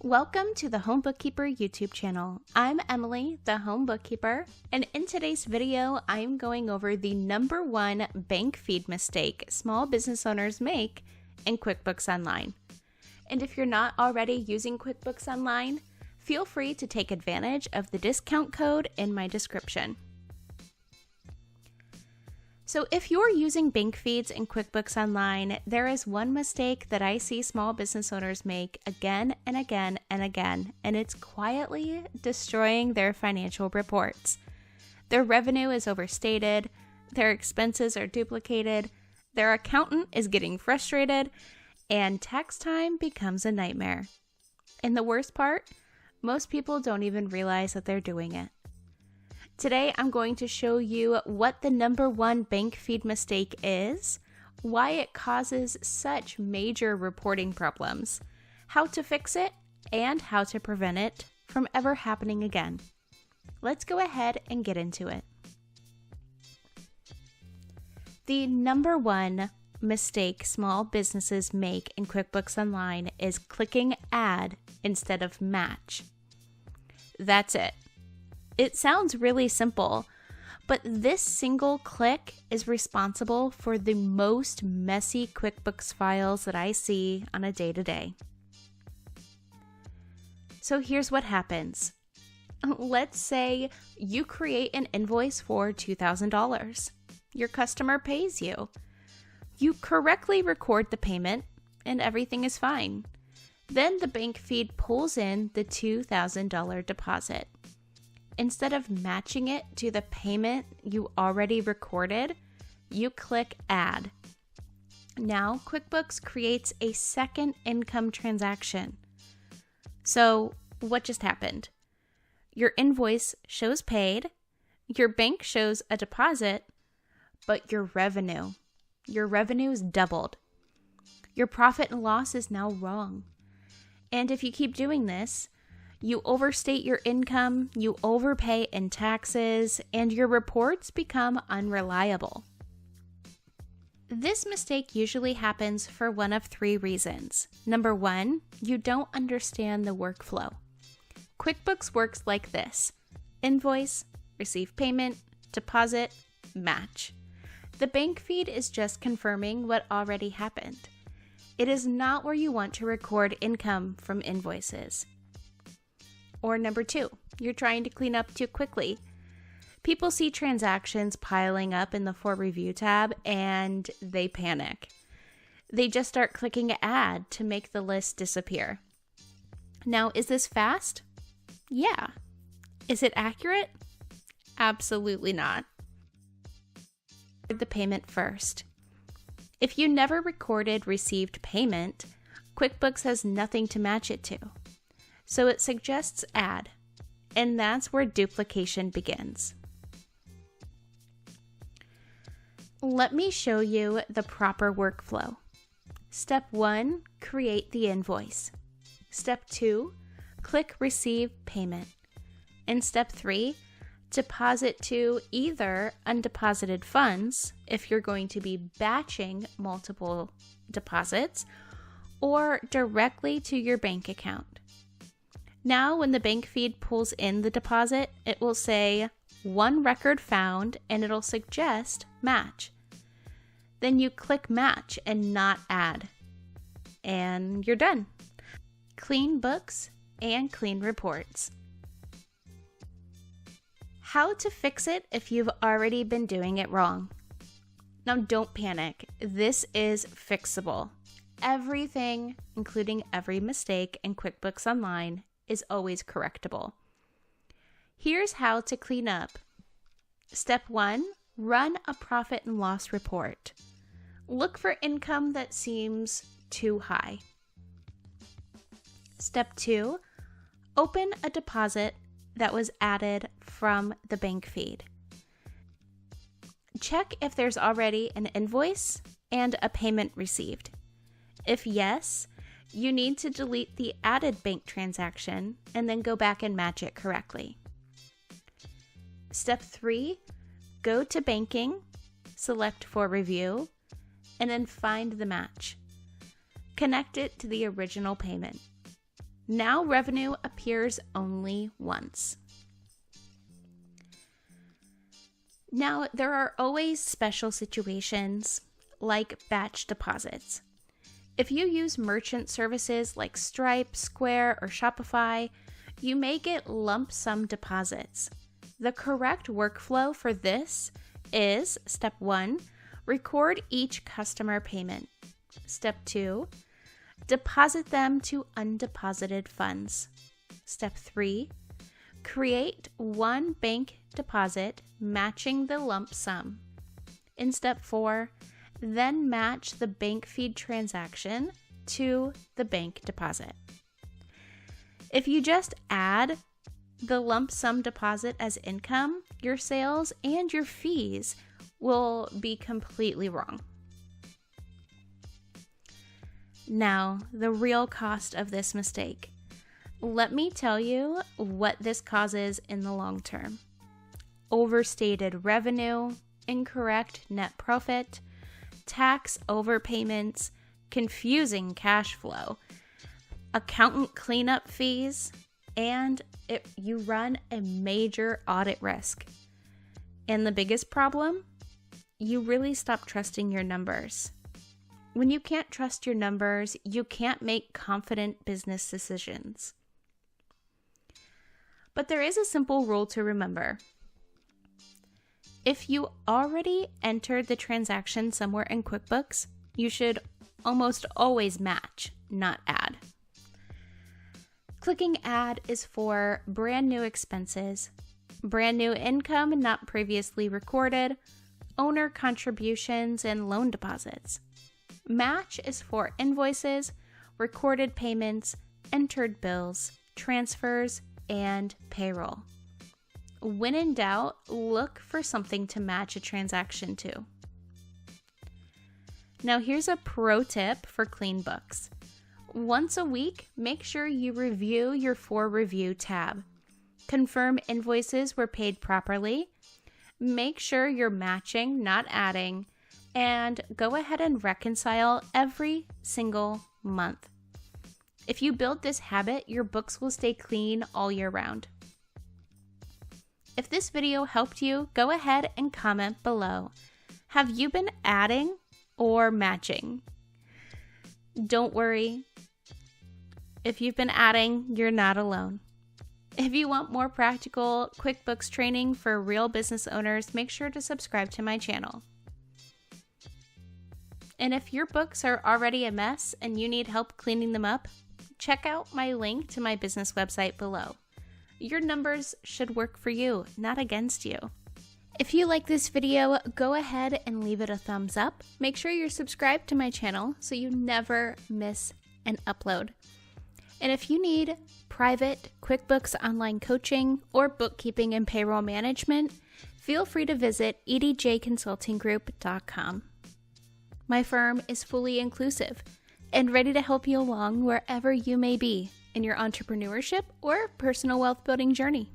Welcome to the Home Bookkeeper YouTube channel. I'm Emily, the Home Bookkeeper, and in today's video, I'm going over the number one bank feed mistake small business owners make in QuickBooks Online. And if you're not already using QuickBooks Online, feel free to take advantage of the discount code in my description. So if you're using bank feeds in QuickBooks Online, there is one mistake that I see small business owners make again and again and again, and it's quietly destroying their financial reports. Their revenue is overstated, their expenses are duplicated, their accountant is getting frustrated, and tax time becomes a nightmare. And the worst part, most people don't even realize that they're doing it. Today, I'm going to show you what the number one bank feed mistake is, why it causes such major reporting problems, how to fix it, and how to prevent it from ever happening again. Let's go ahead and get into it. The number one mistake small businesses make in QuickBooks Online is clicking Add instead of Match. That's it. It sounds really simple, but this single click is responsible for the most messy QuickBooks files that I see on a day-to-day. So here's what happens. Let's say you create an invoice for $2,000. Your customer pays you. You correctly record the payment and everything is fine. Then the bank feed pulls in the $2,000 deposit. Instead of matching it to the payment you already recorded, you click Add. Now, QuickBooks creates a second income transaction. So, what just happened? Your invoice shows paid, your bank shows a deposit, but your revenue is doubled. Your profit and loss is now wrong. And if you keep doing this, you overstate your income, you overpay in taxes, and your reports become unreliable. This mistake usually happens for one of three reasons. Number one, you don't understand the workflow. QuickBooks works like this: invoice, receive payment, deposit, match. The bank feed is just confirming what already happened. It is not where you want to record income from invoices. Or number two, you're trying to clean up too quickly. People see transactions piling up in the For Review tab and they panic. They just start clicking Add to make the list disappear. Now, is this fast? Yeah. Is it accurate? Absolutely not. The payment first. If you never recorded received payment, QuickBooks has nothing to match it to. So it suggests Add, and that's where duplication begins. Let me show you the proper workflow. Step 1, create the invoice. Step 2, click Receive Payment. And Step 3, deposit to either undeposited funds, if you're going to be batching multiple deposits, or directly to your bank account. Now, when the bank feed pulls in the deposit, it will say one record found and it'll suggest match. Then you click match and not add. And you're done. Clean books and clean reports. How to fix it if you've already been doing it wrong. Now, don't panic. This is fixable. Everything, including every mistake in QuickBooks Online, is always correctable. Here's how to clean up. Step 1, run a profit and loss report. Look for income that seems too high. Step 2, open a deposit that was added from the bank feed. Check if there's already an invoice and a payment received. If yes, you need to delete the added bank transaction and then go back and match it correctly. Step 3, go to banking, select For Review, and then find the match. Connect it to the original payment. Now revenue appears only once. Now, there are always special situations like batch deposits. If you use merchant services like Stripe, Square, or Shopify, you may get lump sum deposits. The correct workflow for this is Step 1, record each customer payment. Step 2, deposit them to undeposited funds. Step 3, create one bank deposit matching the lump sum. In Step 4, then match the bank feed transaction to the bank deposit. If you just add the lump sum deposit as income, your sales and your fees will be completely wrong. Now, the real cost of this mistake. Let me tell you what this causes in the long term. Overstated revenue, incorrect net profit, tax overpayments, confusing cash flow, accountant cleanup fees, and you run a major audit risk. And the biggest problem? You really stop trusting your numbers. When you can't trust your numbers, you can't make confident business decisions. But there is a simple rule to remember. If you already entered the transaction somewhere in QuickBooks, you should almost always match, not add. Clicking add is for brand new expenses, brand new income not previously recorded, owner contributions, and loan deposits. Match is for invoices, recorded payments, entered bills, transfers, and payroll. When in doubt, look for something to match a transaction to. Now here's a pro tip for clean books. Once a week, make sure you review your For Review tab. Confirm invoices were paid properly. Make sure you're matching, not adding, and go ahead and reconcile every single month. If you build this habit, your books will stay clean all year round. If this video helped you, go ahead and comment below. Have you been adding or matching? Don't worry. If you've been adding, you're not alone. If you want more practical QuickBooks training for real business owners, make sure to subscribe to my channel. And if your books are already a mess and you need help cleaning them up, check out my link to my business website below. Your numbers should work for you, not against you. If you like this video, go ahead and leave it a thumbs up. Make sure you're subscribed to my channel so you never miss an upload. And if you need private QuickBooks online coaching or bookkeeping and payroll management, feel free to visit edjconsultinggroup.com. My firm is fully inclusive and ready to help you along wherever you may be in your entrepreneurship or personal wealth building journey.